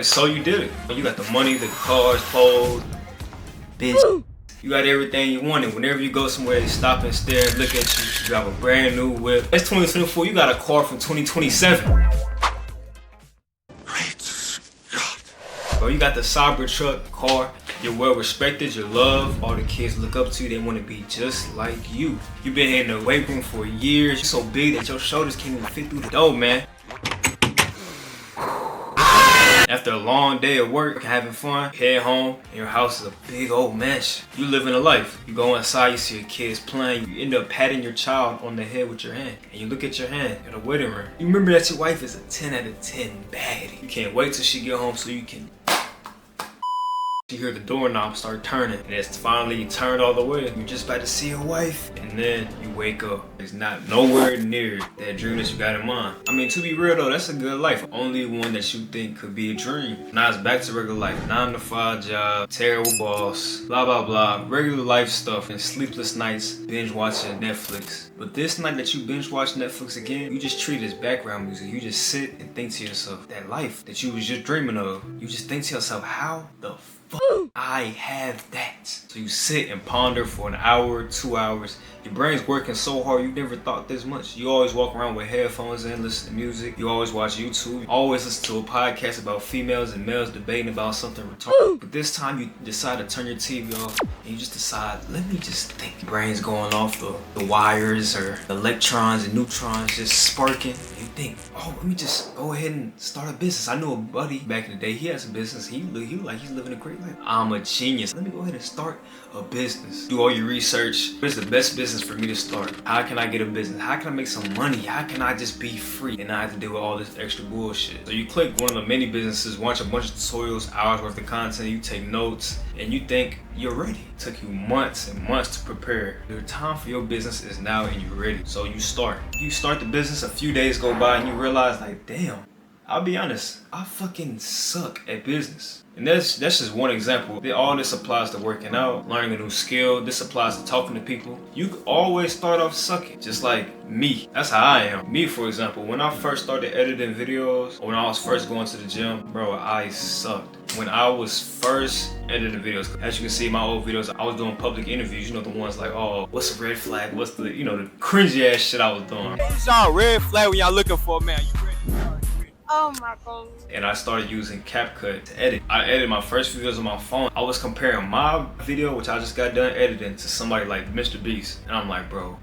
And so you did it. You got the money, the cars, clothes, bitch. You got everything you wanted. Whenever you go somewhere, they stop and stare and look at you. You have a brand new whip. That's 2024. You got a car from 2027. Great Scott. Bro, you got the Cybertruck car. You're well respected. You're loved. All the kids look up to you. They want to be just like you. You've been in the weight room for years. You're so big that your shoulders can't even fit through the door, man. After a long day of work, having fun, head home, and your house is a big old mansion. You living a life. You go inside, you see your kids playing, you end up patting your child on the head with your hand. And you look at your hand at a wedding ring. You remember that your wife is a 10 out of 10 baddie. You can't wait till she get home so you can... You hear the doorknob start turning, and it's finally turned all the way. You're just about to see your wife, and then you wake up. It's not nowhere near that dream that you got in mind. I mean, to be real though, that's a good life. Only one that you think could be a dream. Now it's back to regular life. 9 to 5 job, terrible boss, blah blah blah, regular life stuff, and sleepless nights, binge watching Netflix. But this night that you binge watch Netflix again, you just treat it as background music. You just sit and think to yourself, that life that you was just dreaming of. You just think to yourself, how the fuck I have that? So you sit and ponder for an hour, 2 hours. Your brain's working so hard you never thought this much. You always walk around with headphones in, listen to music. You always watch YouTube. You always listen to a podcast about females and males debating about something retarded. But this time you decide to turn your TV off and you just decide, let me just think. Your brain's going off the wires or the electrons and neutrons just sparking. You think, oh, let me just go ahead and start a business. I knew a buddy back in the day, he has a business. He looked like he's living a great life. I'm a genius. Let me go ahead and start a business. Do all your research. What is the best business for me to start? How can I get a business? How can I make some money? How can I just be free and not have to deal with all this extra bullshit? So you click one of the many businesses, watch a bunch of tutorials, hours worth of content, you take notes, and you think you're ready. It took you months and months to prepare. The time for your business is now and you're ready. So you start. You start the business, a few days go by and you realize like, damn, I'll be honest, I fucking suck at business. And that's just one example. All this applies to working out, learning a new skill. This applies to talking to people. You always start off sucking, just like me. That's how I am. Me, for example, when I first started editing videos, or when I was first going to the gym, bro, I sucked. When I was first editing videos, as you can see in my old videos, I was doing public interviews. You know, the ones like, oh, what's a red flag? What's the, you know, the cringy ass shit I was doing. It's y'all red flag when y'all looking for a man. You ready? Oh my god. And I started using CapCut to edit. I edited my first videos on my phone. I was comparing my video, which I just got done editing, to somebody like Mr. Beast. And I'm like, bro,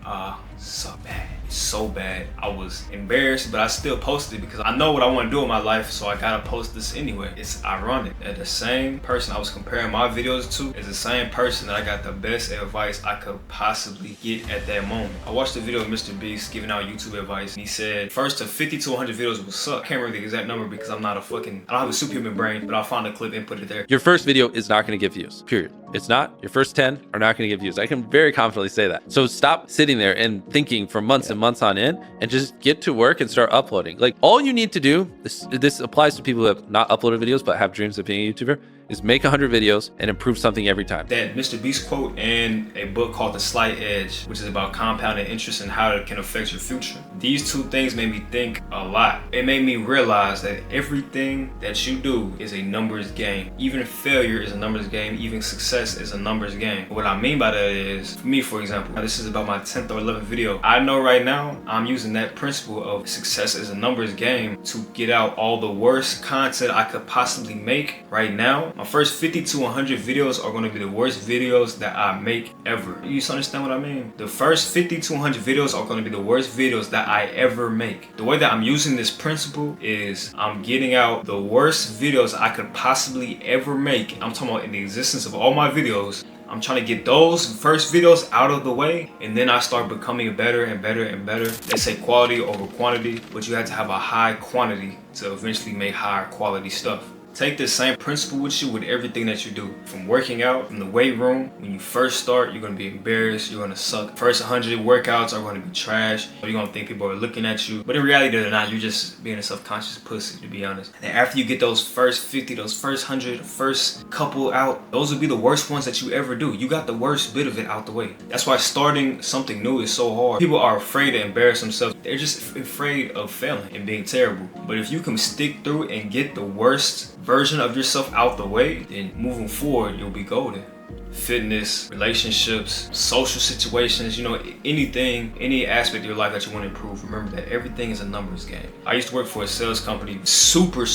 so bad. It's so bad. I was embarrassed, but I still posted it because I know what I want to do in my life, so I gotta post this anyway. It's ironic that the same person I was comparing my videos to is the same person that I got the best advice I could possibly get at that moment. I watched the video of Mr. Beast giving out YouTube advice, and he said first to 50 to 100 videos will suck. I can't remember the exact number because I don't have a superhuman brain, but I'll find a clip and put it there. Your first video is not going to get views, period. It's not. Your first 10 are not going to get views. I can very confidently say that. So stop sitting there and thinking for months and months on end and just get to work and start uploading. Like, all you need to do, this applies to people who have not uploaded videos but have dreams of being a YouTuber, is make 100 videos and improve something every time. That Mr. Beast quote and a book called The Slight Edge, which is about compounding interest and how it can affect your future. These two things made me think a lot. It made me realize that everything that you do is a numbers game. Even failure is a numbers game. Even success is a numbers game. What I mean by that is, for me, for example, this is about my 10th or 11th video. I know right now I'm using that principle of success is a numbers game to get out all the worst content I could possibly make right now. My first 50 to 100 videos are going to be the worst videos that I make ever. You understand what I mean? The first 50 to 100 videos are going to be the worst videos that I ever make. The way that I'm using this principle is I'm getting out the worst videos I could possibly ever make. I'm talking about in the existence of all my videos. I'm trying to get those first videos out of the way, and then I start becoming better and better and better. They say quality over quantity, but you have to have a high quantity to eventually make higher quality stuff. Take this same principle with you with everything that you do. From working out, in the weight room, when you first start, you're gonna be embarrassed, you're gonna suck. First 100 workouts are gonna be trash. You're gonna think people are looking at you. But in reality, they're not. You're just being a self-conscious pussy, to be honest. And after you get those first 50, those first 100, first couple out, those will be the worst ones that you ever do. You got the worst bit of it out the way. That's why starting something new is so hard. People are afraid to embarrass themselves. They're just afraid of failing and being terrible. But if you can stick through and get the worst version of yourself out the way, then moving forward, you'll be golden. Fitness, relationships, social situations, you know, anything, any aspect of your life that you want to improve, remember that everything is a numbers game. I used to work for a sales company, super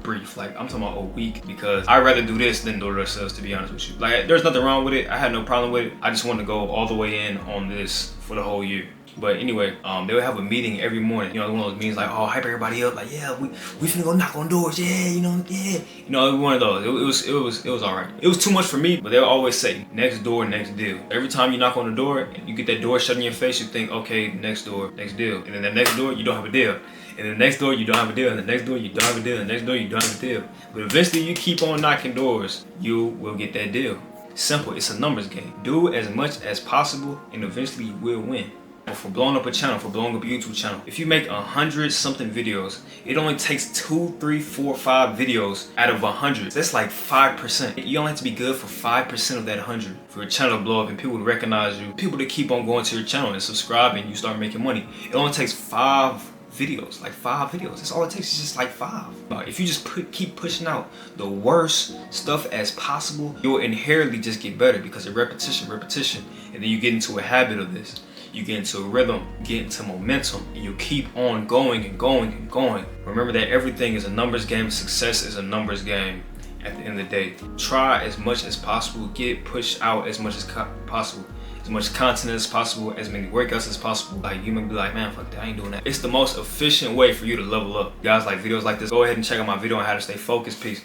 brief, like I'm talking about a week, because I'd rather do this than door-to-door sales, to be honest with you. Like, there's nothing wrong with it. I had no problem with it. I just wanted to go all the way in on this for the whole year. But anyway, they would have a meeting every morning. You know, one of those meetings like, oh, hype everybody up, like, yeah, we finna go knock on doors, yeah, you know, yeah. You know, one of those. It was all right. It was too much for me, but they would always say, next door, next deal. Every time you knock on the door and you get that door shut in your face, you think, okay, next door, next deal. And then the next door, you don't have a deal. And then the next door, you don't have a deal. And the next door, you don't have a deal. And the next door, you don't have a deal. But eventually, you keep on knocking doors, you will get that deal. Simple. It's a numbers game. Do as much as possible, and eventually you will win. For blowing up a channel, for blowing up a YouTube channel, if you make 100 something videos, it only takes 2, 3, 4, 5 videos out of 100. That's like 5%. You only have to be good for 5% of that 100 for your channel to blow up and people to recognize you, people to keep on going to your channel and subscribing, you start making money. It only takes 5 videos, like 5 videos. That's all it takes, is just like 5. If you just keep pushing out the worst stuff as possible, you'll inherently just get better because of repetition, and then you get into a habit of this. You get into a rhythm, get into momentum, and you keep on going and going and going. Remember that everything is a numbers game. Success is a numbers game at the end of the day. Try as much as possible, get pushed out as much as possible. As much content as possible, as many workouts as possible. Like, you may be like, man, fuck that, I ain't doing that. It's the most efficient way for you to level up. Guys like videos like this, go ahead and check out my video on how to stay focused. Peace.